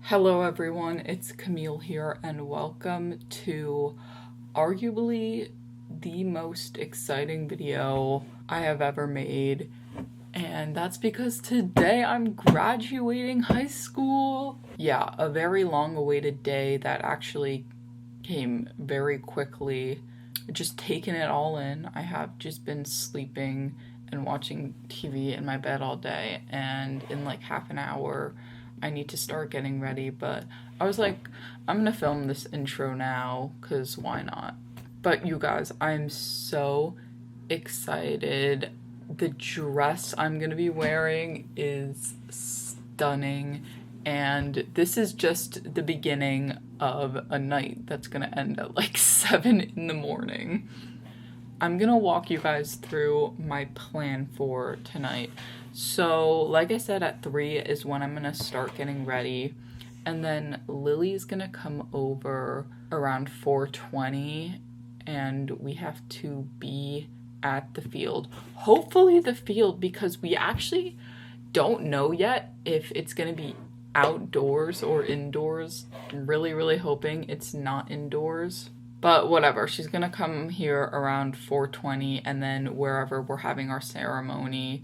Hello everyone, it's Camille here and welcome to arguably the most exciting video I have ever made. And that's because today I'm graduating high school. Yeah, a very long awaited day that actually came very quickly. Just taking it all in. I have just been sleeping and watching TV in my bed all day, and in like half an hour I need to start getting ready, but I was like, I'm gonna film this intro now, because why not? But you guys, I'm so excited. The dress I'm gonna be wearing is stunning, and this is just the beginning of a night that's gonna end at like 7 in the morning. I'm gonna walk you guys through my plan for tonight. So, like I said, at 3 is when I'm gonna start getting ready, and then Lily's gonna come over around 4:20, and we have to be at the field. Hopefully the field, because we actually don't know yet if it's gonna be outdoors or indoors. I'm really hoping it's not indoors. But whatever, she's gonna come here around 4:20, and then wherever we're having our ceremony,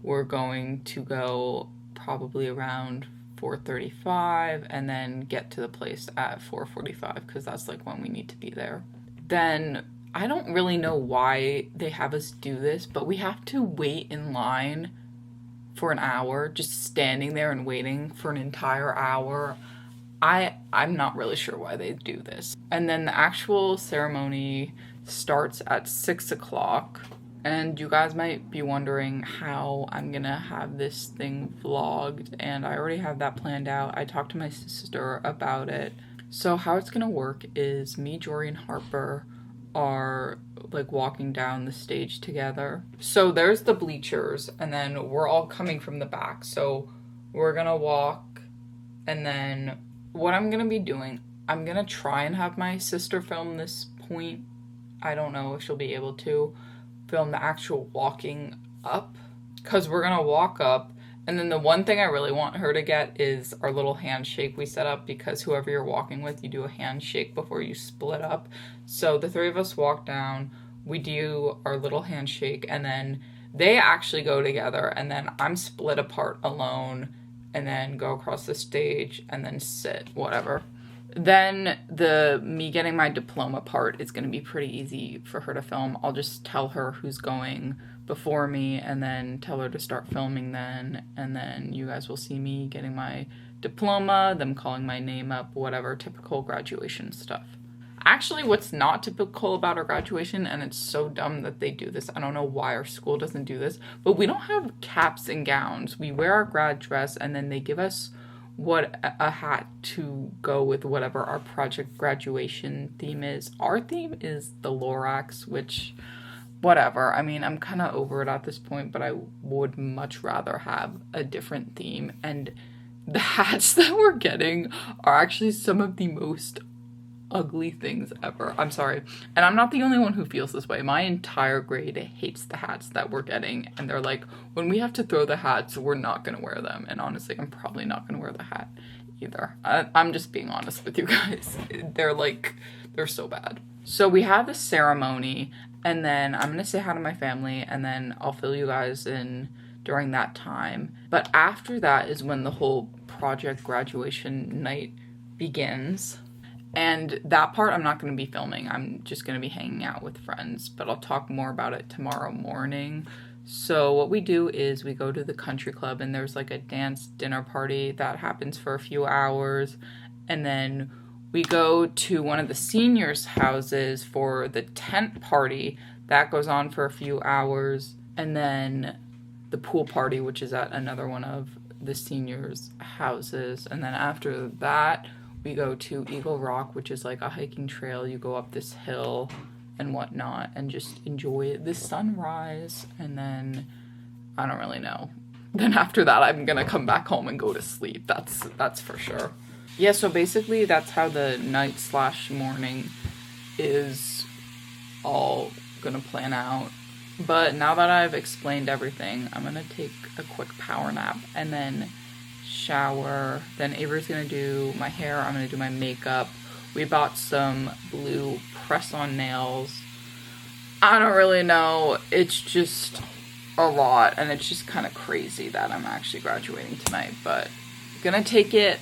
we're going to go probably around 4:35 and then get to the place at 4:45, because that's like when we need to be there. Then I don't really know why they have us do this, but we have to wait in line for an hour, just standing there and waiting for an entire hour. I'm not really sure why they do this. And then the actual ceremony starts at 6 o'clock. And you guys might be wondering how I'm gonna have this thing vlogged, and I already have that planned out. I talked to my sister about it. So how it's gonna work is me, Jory, and Harper are like walking down the stage together. So there's the bleachers, and then we're all coming from the back. So we're gonna walk, and then what I'm gonna be doing, I'm gonna try and have my sister film this point. I don't know if she'll be able to film the actual walking up, because we're gonna walk up, and then the one thing I really want her to get is our little handshake we set up, because whoever you're walking with, you do a handshake before you split up. So the three of us walk down, we do our little handshake, and then they actually go together, and then I'm split apart alone, and then go across the stage, and then sit, whatever. Then the me getting my diploma part is going to be pretty easy for her to film. I'll just tell her who's going before me, and then tell her to start filming then, and then you guys will see me getting my diploma, them calling my name up, whatever, typical graduation stuff. Actually, what's not typical about our graduation, and it's so dumb that they do this, I don't know why our school doesn't do this, but we don't have caps and gowns. We wear our grad dress, and then they give us a hat to go with whatever our project graduation theme is. Our theme is the Lorax, which, whatever. I mean, I'm kind of over it at this point, but I would much rather have a different theme. And the hats that we're getting are actually some of the most ugly things ever. I'm sorry. And I'm not the only one who feels this way. My entire grade hates the hats that we're getting, and they're like, when we have to throw the hats, we're not gonna wear them. And honestly, I'm probably not gonna wear the hat either. I'm just being honest with you guys. They're so bad. So we have the ceremony, and then I'm gonna say hi to my family, and then I'll fill you guys in during that time. But after that is when the whole project graduation night begins. And that part I'm not going to be filming. I'm just going to be hanging out with friends, but I'll talk more about it tomorrow morning. So what we do is we go to the country club, and there's like a dance dinner party that happens for a few hours. And then we go to one of the seniors' houses for the tent party. That goes on for a few hours. And then the pool party, which is at another one of the seniors' houses. And then after that, we go to Eagle Rock, which is like a hiking trail. You go up this hill and whatnot and just enjoy the sunrise. And then I don't really know. Then after that, I'm gonna come back home and go to sleep. That's for sure. Yeah, so basically that's how the night/morning is all gonna plan out. But now that I've explained everything, I'm gonna take a quick power nap and then shower. Then Avery's gonna do my hair. I'm gonna do my makeup. We bought some blue press-on nails. I don't really know. It's just a lot, and it's just kind of crazy that I'm actually graduating tonight, but gonna take it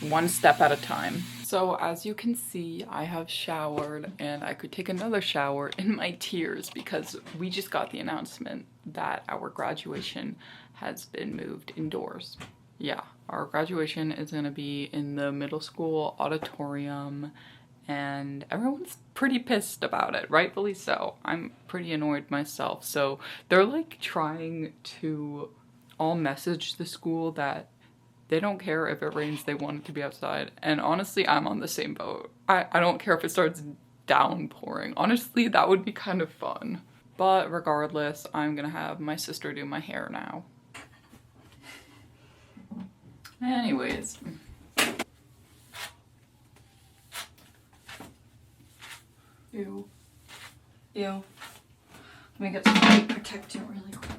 one step at a time. So as you can see, I have showered, and I could take another shower in my tears because we just got the announcement that our graduation has been moved indoors. Yeah, our graduation is gonna be in the middle school auditorium, and everyone's pretty pissed about it, rightfully so. I'm pretty annoyed myself. So they're like trying to all message the school that they don't care if it rains, they want it to be outside. And honestly, I'm on the same boat. I don't care if it starts downpouring. Honestly, that would be kind of fun. But regardless, I'm gonna have my sister do my hair now. Anyways. Ew. Ew. Let me get some light protectant really quick.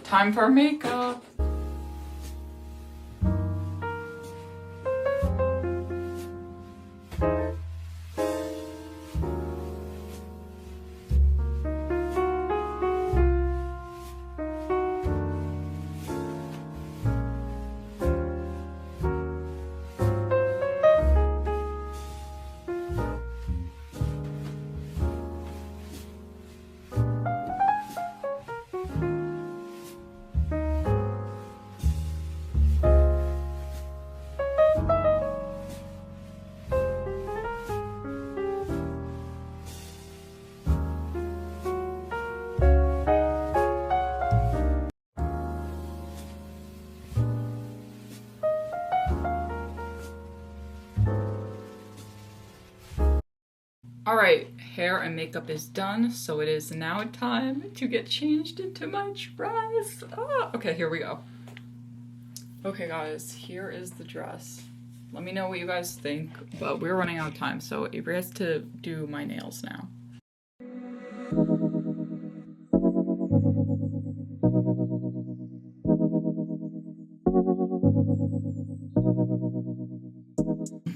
Time for makeup. Alright, hair and makeup is done, so it is now time to get changed into my dress. Okay, here we go. Okay guys, here is the dress. Let me know what you guys think, but we're running out of time, so Avery has to do my nails now.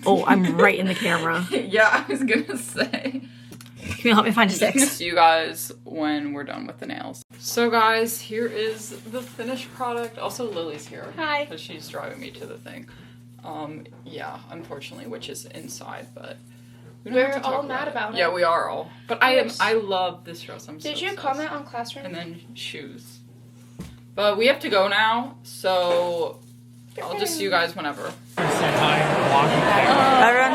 Oh, I'm right in the camera. Yeah, I was gonna say. Can you help me find a I'm gonna six? see you guys when we're done with the nails. So guys, here is the finished product. Also Lily's here. Hi. Because she's driving me to the thing. Yeah, unfortunately, which is inside, but we don't have We're to talk all mad about it. Yeah, we are all. But I love this dress. I'm so Did you obsessed. comment on Classroom? And then shoes. But we have to go now, so I'll just see you guys whenever. Everyone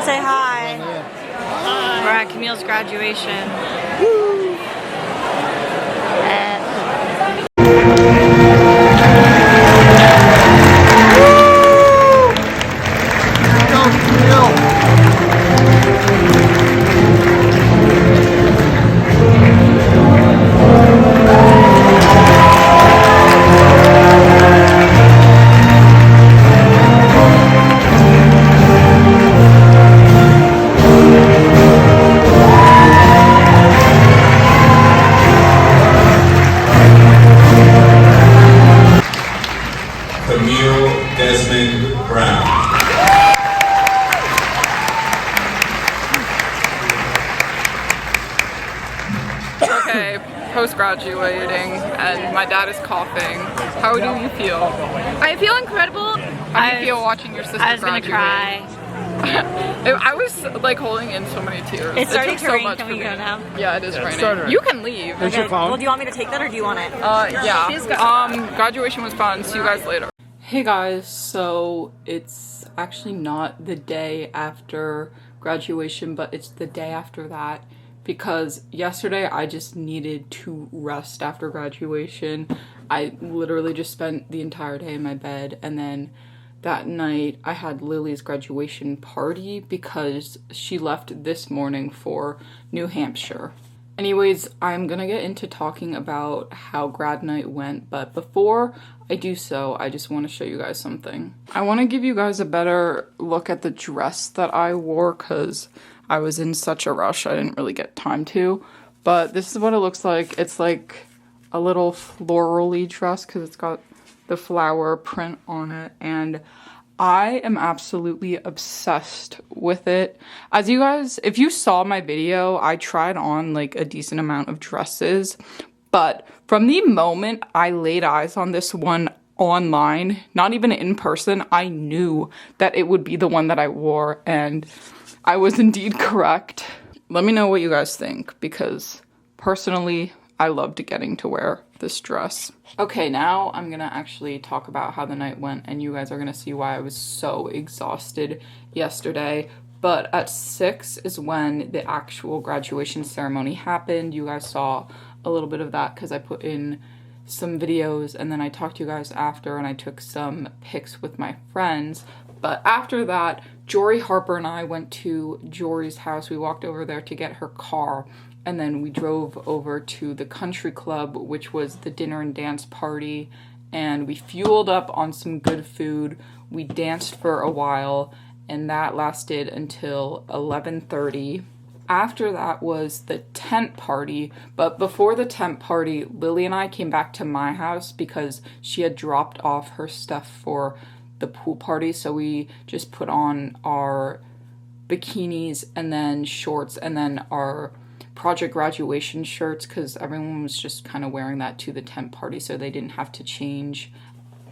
say hi. We're at Camille's graduation. Camille Desmond Brown. Okay, post-graduating, and my dad is coughing. How do you feel? I feel incredible. How do you feel watching your sister I was gonna graduate? cry. I was like holding in so many tears. It's starting took to so rain. much Can for we me. go now? Yeah, it is started. raining. You can leave. There's your phone. Well, do you want me to take that or do you want it? Yeah. Graduation was fun. See you guys later. Hey guys, so it's actually not the day after graduation, but it's the day after that, because yesterday I just needed to rest after graduation. I literally just spent the entire day in my bed, and then that night I had Lily's graduation party because she left this morning for New Hampshire. Anyways, I'm gonna get into talking about how grad night went, but before I do so, I just want to show you guys something. I want to give you guys a better look at the dress that I wore because I was in such a rush I didn't really get time to, but this is what it looks like. It's like a little florally dress because it's got the flower print on it, and I am absolutely obsessed with it. As you guys, if you saw my video, I tried on like a decent amount of dresses, but from the moment I laid eyes on this one online, not even in person, I knew that it would be the one that I wore, and I was indeed correct. Let me know what you guys think, because personally, I loved getting to wear this dress. Okay, now I'm gonna actually talk about how the night went, and you guys are gonna see why I was so exhausted yesterday. But at 6 is when the actual graduation ceremony happened. You guys saw a little bit of that because I put in some videos, and then I talked to you guys after, and I took some pics with my friends. But after that, Jory Harper and I went to Jory's house. We walked over there to get her car, and then we drove over to the country club, which was the dinner and dance party, and we fueled up on some good food. We danced for a while, and that lasted until 11:30. After that was the tent party, but before the tent party, Lily and I came back to my house because she had dropped off her stuff for the pool party, so we just put on our bikinis and then shorts and then our project graduation shirts because everyone was just kind of wearing that to the tent party, so they didn't have to change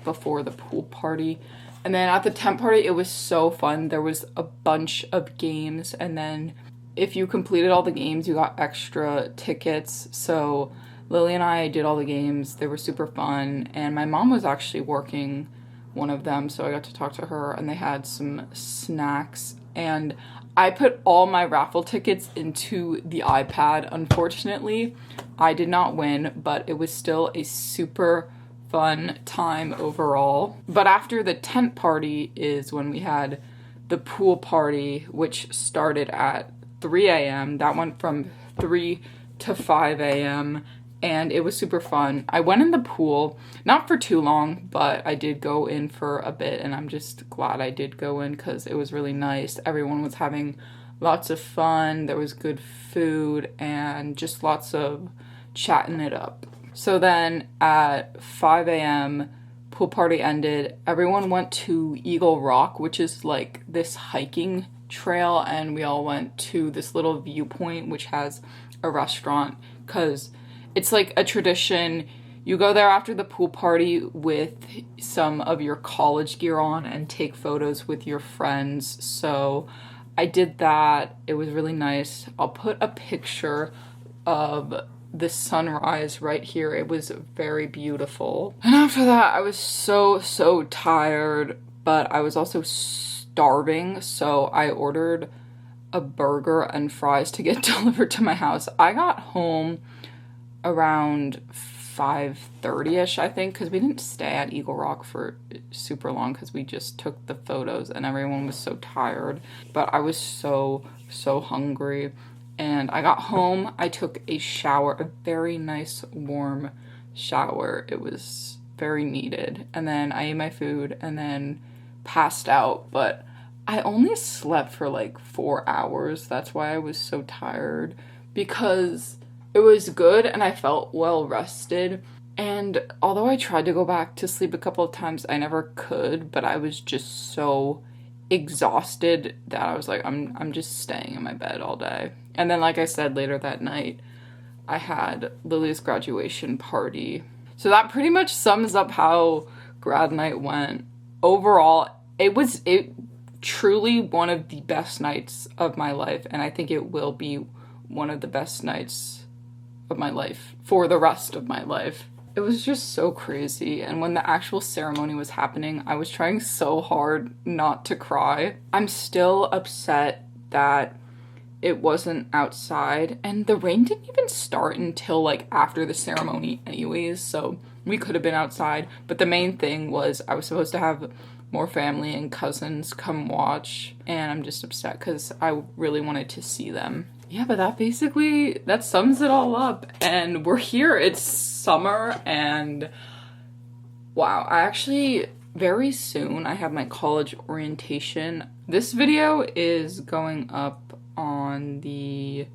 before the pool party. And then at the tent party, it was so fun. There was a bunch of games, and then if you completed all the games, you got extra tickets. So Lily and I did all the games. They were super fun, and my mom was actually working one of them, so I got to talk to her, and they had some snacks, and I put all my raffle tickets into the iPad. Unfortunately, I did not win, but it was still a super fun time overall. But after the tent party is when we had the pool party, which started at 3 a.m. That went from 3 to 5 a.m. and it was super fun. I went in the pool, not for too long, but I did go in for a bit, and I'm just glad I did go in because it was really nice. Everyone was having lots of fun. There was good food and just lots of chatting it up. So then at 5 a.m., pool party ended. Everyone went to Eagle Rock, which is like this hiking trail, and we all went to this little viewpoint which has a restaurant because it's like a tradition. You go there after the pool party with some of your college gear on and take photos with your friends. So I did that. It was really nice. I'll put a picture of the sunrise right here. It was very beautiful. And after that, I was so tired, but I was also starving, so I ordered a burger and fries to get delivered to my house. I got home around 5:30ish, I think, because we didn't stay at Eagle Rock for super long because we just took the photos and everyone was so tired. But I was so hungry. And I got home, I took a shower, a very nice warm shower. It was very needed. And then I ate my food and then passed out. But I only slept for like 4 hours. That's why I was so tired, because it was good and I felt well rested. And although I tried to go back to sleep a couple of times, I never could. But I was just so exhausted that I was like, I'm just staying in my bed all day. And then, like I said, later that night, I had Lily's graduation party. So that pretty much sums up how grad night went. Overall, it truly one of the best nights of my life, and I think it will be one of the best nights of my life for the rest of my life. It was just so crazy, and when the actual ceremony was happening, I was trying so hard not to cry. I'm still upset that it wasn't outside, and the rain didn't even start until like after the ceremony anyways, so we could have been outside. But the main thing was I was supposed to have more family and cousins come watch, and I'm just upset because I really wanted to see them. Yeah, but that sums it all up, and we're here. It's summer, and wow, very soon I have my college orientation. This video is going up on the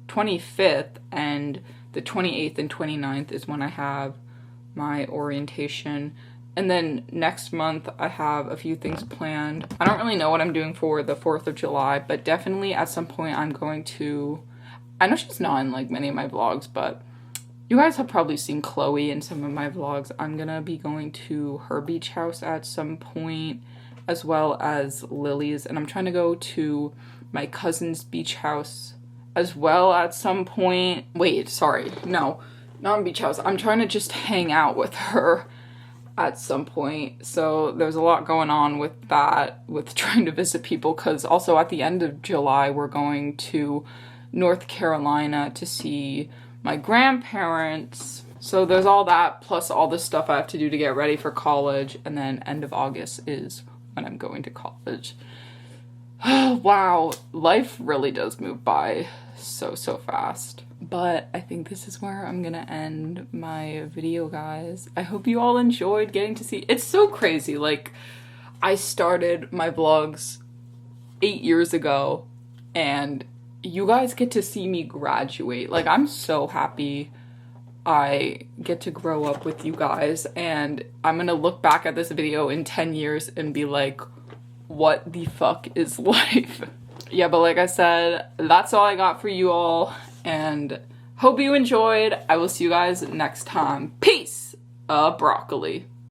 25th, and the 28th and 29th is when I have my orientation. And then next month I have a few things planned. I don't really know what I'm doing for the 4th of July, but definitely at some point I'm going to, I know she's not in like many of my vlogs, but you guys have probably seen Chloe in some of my vlogs. I'm gonna be going to her beach house at some point, as well as Lily's, and I'm trying to go to my cousin's beach house as well at some point. Wait, sorry, no, not in beach house. I'm trying to just hang out with her at some point. So there's a lot going on with that, with trying to visit people, because also at the end of July we're going to North Carolina to see my grandparents. So there's all that, plus all the stuff I have to do to get ready for college, and then end of August is when I'm going to college. Wow, life really does move by so fast. But I think this is where I'm gonna end my video, guys. I hope you all enjoyed getting to see. It's so crazy, like, I started my vlogs 8 years ago, and you guys get to see me graduate. Like, I'm so happy I get to grow up with you guys, and I'm gonna look back at this video in 10 years and be like, what the fuck is life? Yeah, but like I said, that's all I got for you all, and hope you enjoyed. I will see you guys next time. Peace! Broccoli.